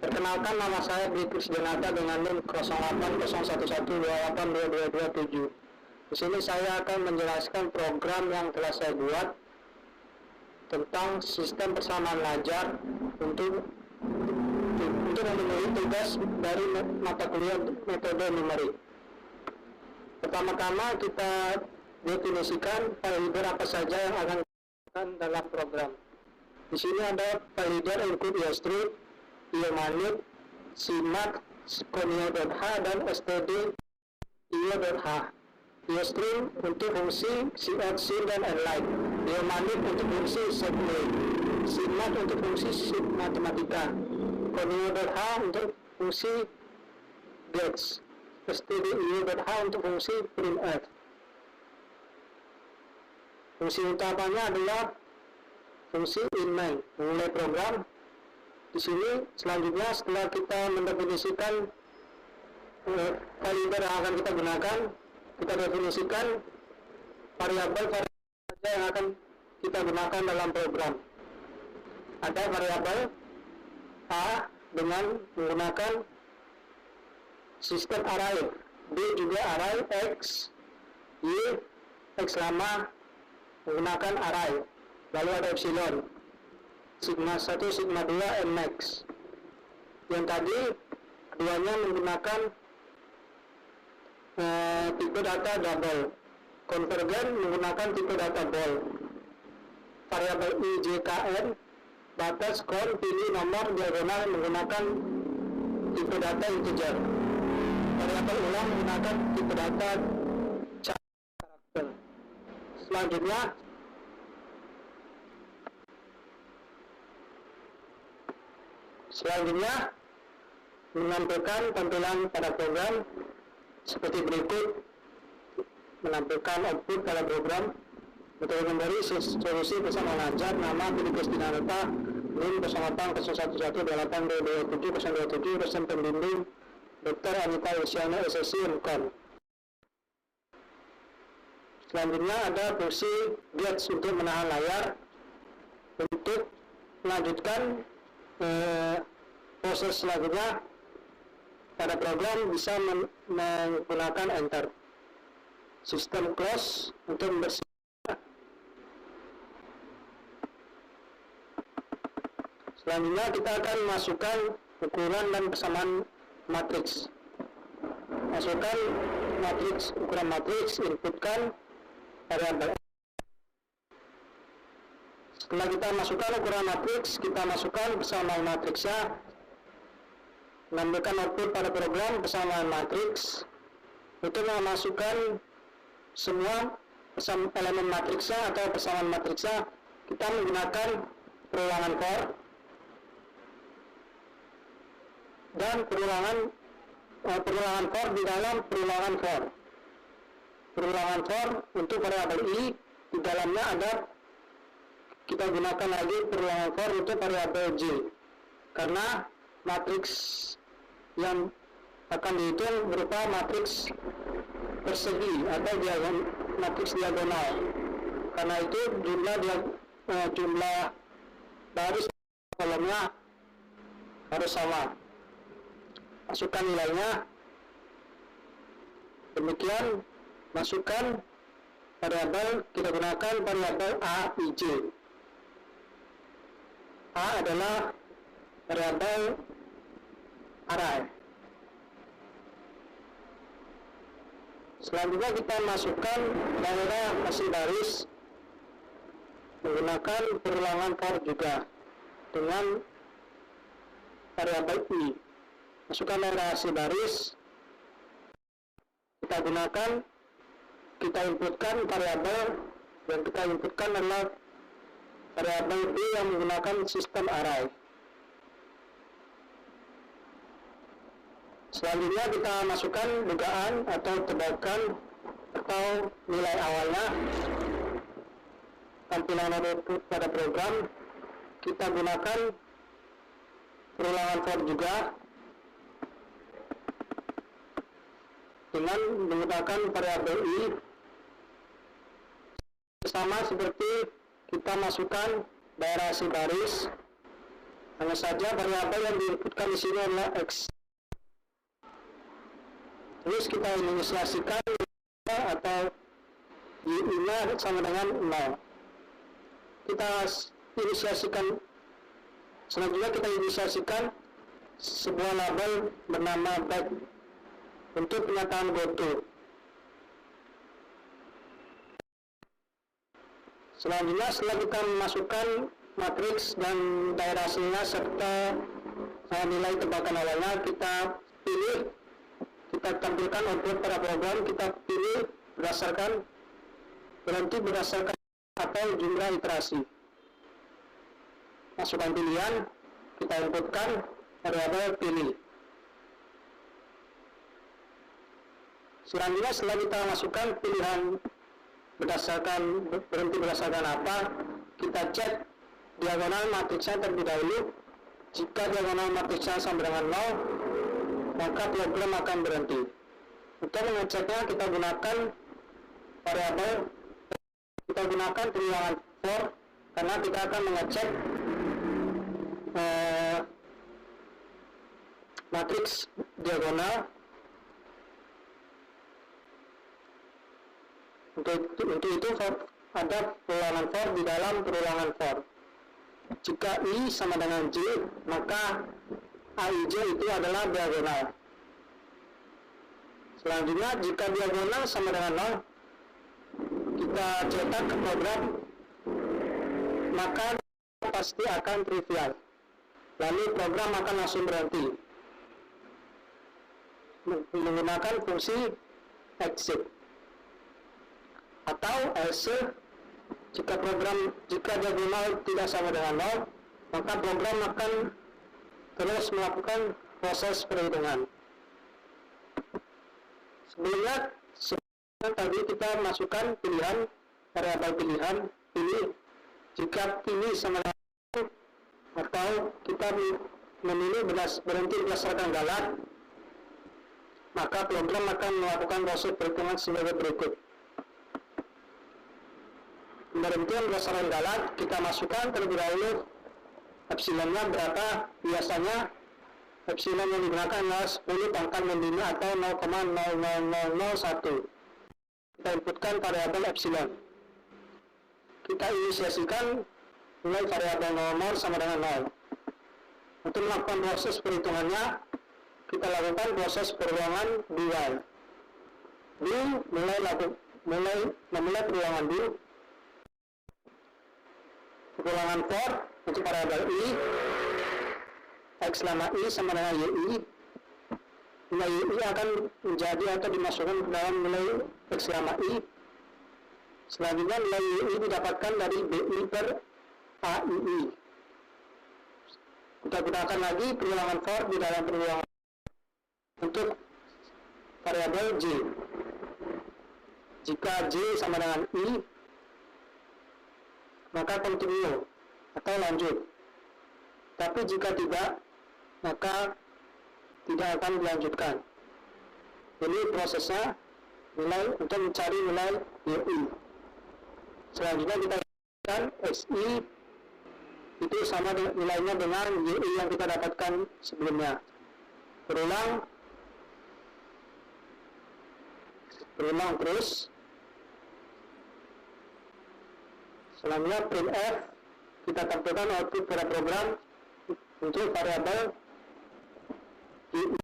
Perkenalkan, nama saya Dwi Krisdianata dengan NIM 080112822227. Di sini saya akan menjelaskan program yang telah saya buat tentang sistem persamaan lajar untuk memenuhi tugas dari mata kuliah metode numerik. Pertama-tama kita definisikan file reader apa saja yang akan digunakan dalam program. Di sini ada file reader include IOStream, IOManip, CMAC, Conio.h, dan std io.h. IOStream untuk fungsi cout, sin, dan enlight. IOManip untuk fungsi segway. CMAC untuk fungsi matematika. Conio.h untuk fungsi gauge. std io.h untuk fungsi printf. Fungsi utamanya adalah fungsi inmain, memulai program. Di sini selanjutnya setelah kita mendefinisikan file yang akan kita gunakan, kita definisikan variabel saja yang akan kita gunakan dalam program. Ada variabel A dengan menggunakan sistem array, B juga array, X, Y, X lama menggunakan array, lalu ada epsilon, sigma 1, sigma 2, nmax. Yang tadi keduanya menggunakan tipe data double, konvergen menggunakan tipe data ball, variabel IJKN, batas, kon, pilih, nomor, diagonal menggunakan tipe data integer, variabel ulang menggunakan tipe data karakter. Selanjutnya menampilkan tampilan pada program seperti berikut. Menampilkan output pada program, metode memberi solusi persamaan lajar, nama Dwi Krisdianata, NIM 0801182227, dosen pembimbing Dr. Anita Luciana, SSI, MKON. Selanjutnya ada fungsi get untuk menahan layar. Untuk melanjutkan proses selanjutnya pada program bisa menggunakan enter. Sistem close untuk membersihkan. Selanjutnya kita akan masukkan ukuran dan persamaan matriks. Masukkan matriks, ukuran matriks, inputkan variabel. Setelah kita masukkan ukuran matriks, kita masukkan persamaan matriksnya. Menambahkan output pada program persamaan matriks. Untuk memasukkan semua elemen matriksnya atau persamaan matriksnya, kita menggunakan perulangan for dan perulangan for di dalam perulangan for. Perulangan for untuk variabel i, di dalamnya ada, kita gunakan lagi perulangan for untuk variabel j, karena matriks yang akan dihitung berupa matriks persegi atau matriks diagonal. Karena itu jumlah baris kolomnya harus sama. Masukkan nilainya. Demikian, masukkan variabel, kita gunakan variabel aij. A adalah variabel array. Selanjutnya kita masukkan daerah hasil baris menggunakan perulangan for juga dengan variabel i. Masukkan daerah hasil baris, kita gunakan, kita inputkan variabel yang kita inputkan adalah variabel i yang menggunakan sistem array. Selanjutnya kita masukkan dugaan atau tebakan atau nilai awalnya. Tampilan output pada program kita gunakan perulangan for juga dengan menggunakan variabel i, sama seperti kita masukkan daerah hasil baris Hanya saja variabel yang diinputkan di sini adalah X. Terus kita inisiasikan atau Y-nya sama dengan 0. Kita inisiasikan, selanjutnya kita inisiasikan sebuah label bernama back untuk pernyataan goto. Selanjutnya setelah kita memasukkan matriks dan daerah hasilnya serta nilai tebakan awalnya, kita pilih, kita tampilkan output pada program, kita pilih berdasarkan berhenti berdasarkan atau jumlah iterasi. Masukkan pilihan, kita inputkan variabel pilih. Selanjutnya setelah kita masukkan pilihan berdasarkan berhenti berdasarkan apa, kita cek diagonal matriksnya terlebih dahulu. Jika diagonal matriksnya sama dengan 0, maka program akan berhenti. Untuk mengeceknya kita gunakan variabel, kita gunakan triangan for karena kita akan mengecek matriks diagonal. Untuk itu ada perulangan for di dalam perulangan for. Jika I sama dengan J, maka AIJ itu adalah diagonal. Selanjutnya jika diagonal sama dengan 0, kita cetak ke program, maka pasti akan trivial. Lalu program akan langsung berhenti menggunakan fungsi exit. Atau else, jika diagonal tidak sama dengan 0, maka program akan terus melakukan proses perhitungan. Sebelumnya tadi kita masukkan pilihan, variabel pilihan, pilih. Jika pilih sama dengan, atau kita memilih berhenti berdasarkan galat, maka program akan melakukan proses perhitungan sebagai berikut. Berhentian berdasarkan galat, kita masukkan terlebih dahulu epsilonnya berapa. Biasanya epsilon yang digunakan adalah 10 pangkat min 5 atau 0,00001. Kita inputkan variabel epsilon. Kita inisiasikan nilai variabel 00 sama dengan 0. Untuk melakukan proses perhitungannya, kita lakukan proses perulangan di while. Memulai perulangan di perulangan for untuk variabel I, X lama I sama dengan YI. Nilai YI akan menjadi atau dimasukkan ke dalam nilai X lama I. Selanjutnya nilai YI didapatkan dari BI per AII. Kita gunakan lagi perulangan for di dalam perulangan untuk variabel J. Jika J sama dengan I, maka continue atau lanjut. Tapi jika tidak, maka tidak akan dilanjutkan. Ini prosesnya nilai untuk mencari nilai YI. Selanjutnya kita gunakan XI, itu sama nilainya dengan YI yang kita dapatkan sebelumnya. Berulang terus. Selanjutnya printf, kita tampilkan output pada program untuk variabel YI.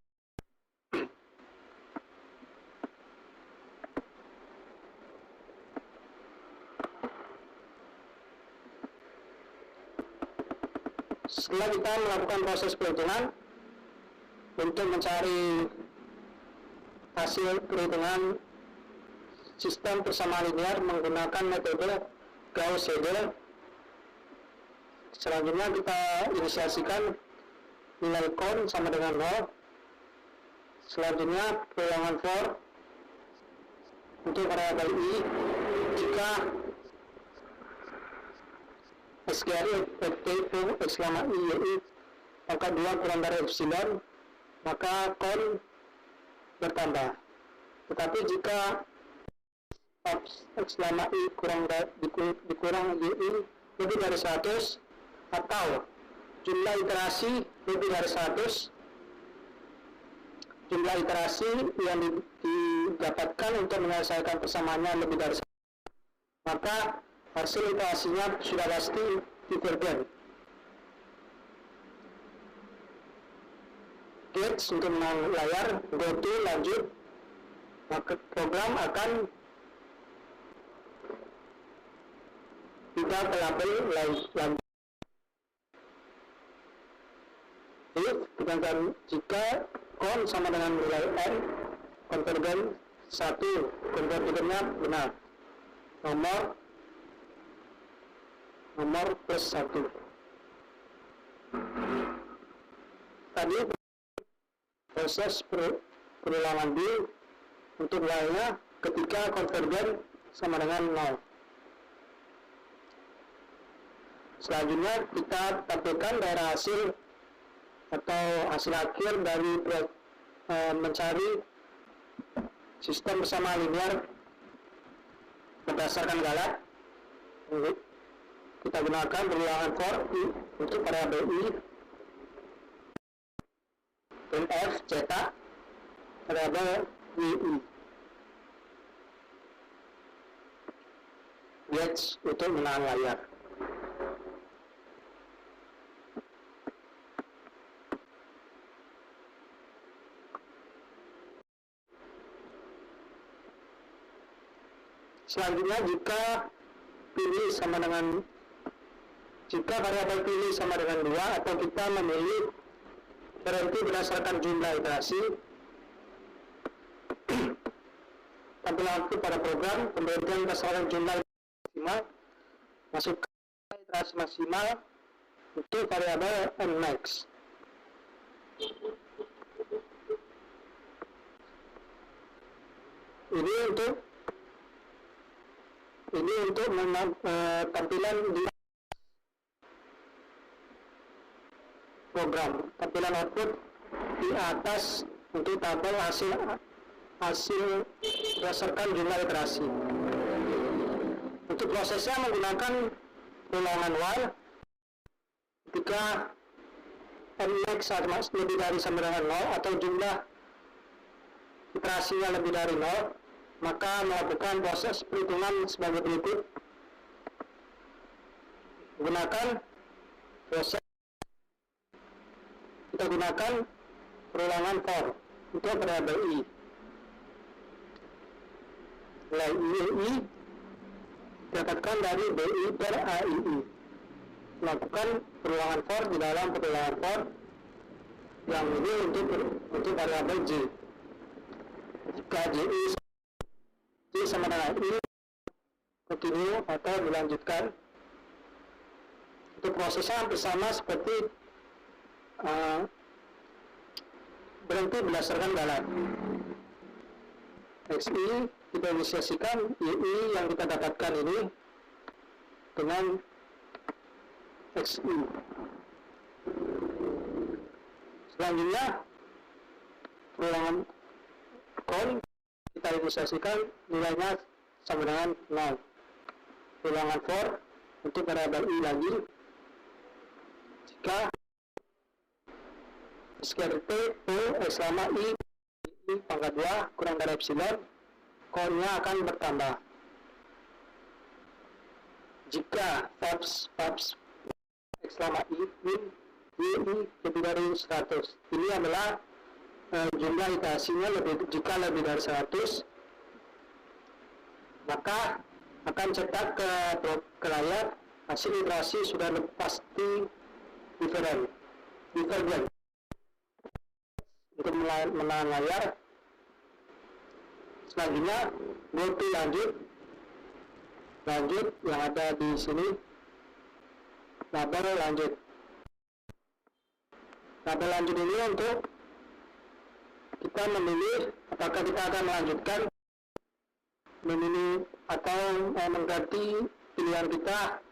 Setelah kita melakukan proses perhitungan untuk mencari hasil perhitungan sistem persamaan linear menggunakan metode Gauss-Seidel, selanjutnya kita inisiasikan nilai con sama dengan 0. Selanjutnya perulangan for untuk variabel I. Jika SGRI itu X lama I YI maka 2 kurang dari epsilon, maka con bertambah. Tetapi jika X lama I dikurang YI lebih dari 100 atau jumlah iterasi lebih dari 100, jumlah iterasi yang didapatkan untuk menyelesaikan persamaannya lebih dari 100, maka hasil iterasinya sudah pasti divergen. Gates untuk menang layar, go to, lanjut, maka program akan tidak ke label lanjut. If sedangkan jika kon sama dengan nilai n, konvergen 1, konvergennya benar, nomor plus 1. Tadi proses perulangan B untuk y-nya ketika konvergen sama dengan 0. Selanjutnya kita tampilkan daerah hasil atau hasil akhir dari mencari sistem bersama linear berdasarkan galat. Kita gunakan perulangan for I untuk variabel I, printf cetak variabel wi, gets untuk menahan layar. Selanjutnya jika variabel pilih sama dengan 2 atau kita memilih berhenti berdasarkan jumlah iterasi, tampilan output pada program pemberhentian berdasarkan jumlah maksimal, masukkan iterasi maksimal untuk variabel nmax. Ini untuk tampilan di program, tampilan output di atas untuk tabel hasil berdasarkan jumlah iterasi. Untuk prosesnya menggunakan ulangan while ketika nmax lebih dari sama dengan 0 atau jumlah iterasinya lebih dari 0, maka melakukan proses perhitungan sebagai berikut. Kita gunakan perulangan for untuk variabel I. Nilai I didapatkan dari BI per AII. Melakukan perulangan for di dalam perulangan for yang ini untuk variabel J. Jika J sama dengan I, continue atau dilanjutkan. Untuk prosesnya hampir sama seperti berhenti berdasarkan galat. XI kita inisiasikan UI yang kita dapatkan ini dengan XI. Selanjutnya perulangan call kita inisiasikan nilainya sama dengan 0. Perulangan for untuk variabel I lagi, jika sqrt selama I pangkat 2 kurang dari epsilon, call-nya akan bertambah. Jika fabs selama I lebih dari 100, ini adalah jumlah iterasinya jika lebih dari 100, maka akan cetak ke layar hasil iterasi sudah pasti divergen. Untuk menahan layar. Selanjutnya go to lanjut yang ada di sini, label lanjut. Label lanjut ini untuk kita memilih apakah kita akan melanjutkan, memilih atau mengganti pilihan kita,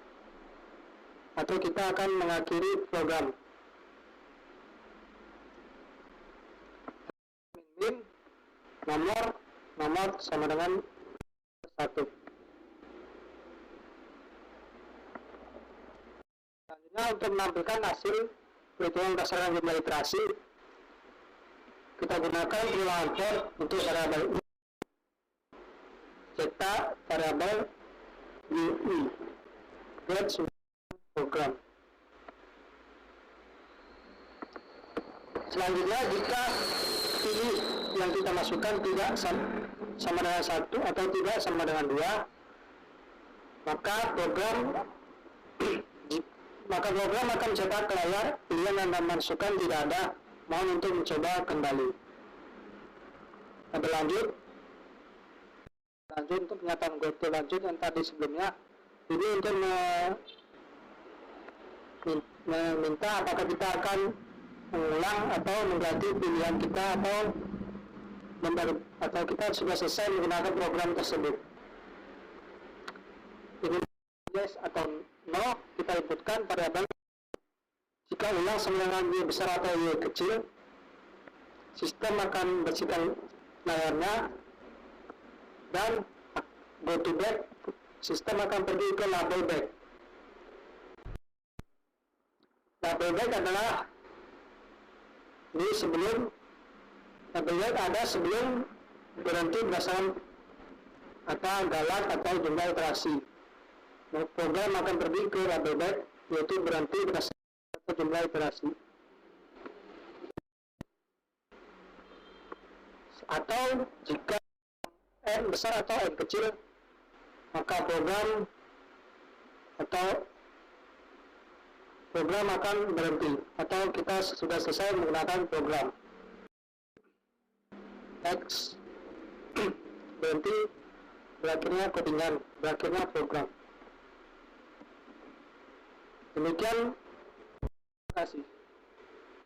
atau kita akan mengakhiri program. Nomor sama dengan 1. Selanjutnya untuk menampilkan hasil perhitungan berdasarkan jumlah iterasi, kita gunakan bilangan for untuk variabel u, cetak variabel ui, get program. Selanjutnya, jika pilih yang kita masukkan tidak sama dengan 1 atau tidak sama dengan 2, maka program akan mencetak ke layar pilihan yang Anda masukkan tidak ada, mohon untuk mencoba kembali. Lanjut untuk pernyataan goto lanjut yang tadi sebelumnya, ini untuk meminta apakah kita akan mengulang atau mengganti pilihan kita atau kita sudah selesai menggunakan program tersebut. Ini yes atau no, kita inputkan variabel. Jika ulang sama dengan y besar atau y kecil, sistem akan bersihkan layarnya dan go to back, sistem akan pergi ke label back. Label back adalah ini sebelum label back ada sebelum berhenti berdasarkan kata galak atau jumlah iterasi. Program akan pergi ke label back, yaitu berhenti berdasarkan jumlah iterasi. Atau jika n besar atau n kecil, maka program akan berhenti atau kita sudah selesai menggunakan program. X berhenti, berakhirnya codingan, berakhirnya program. Demikian, terima kasih.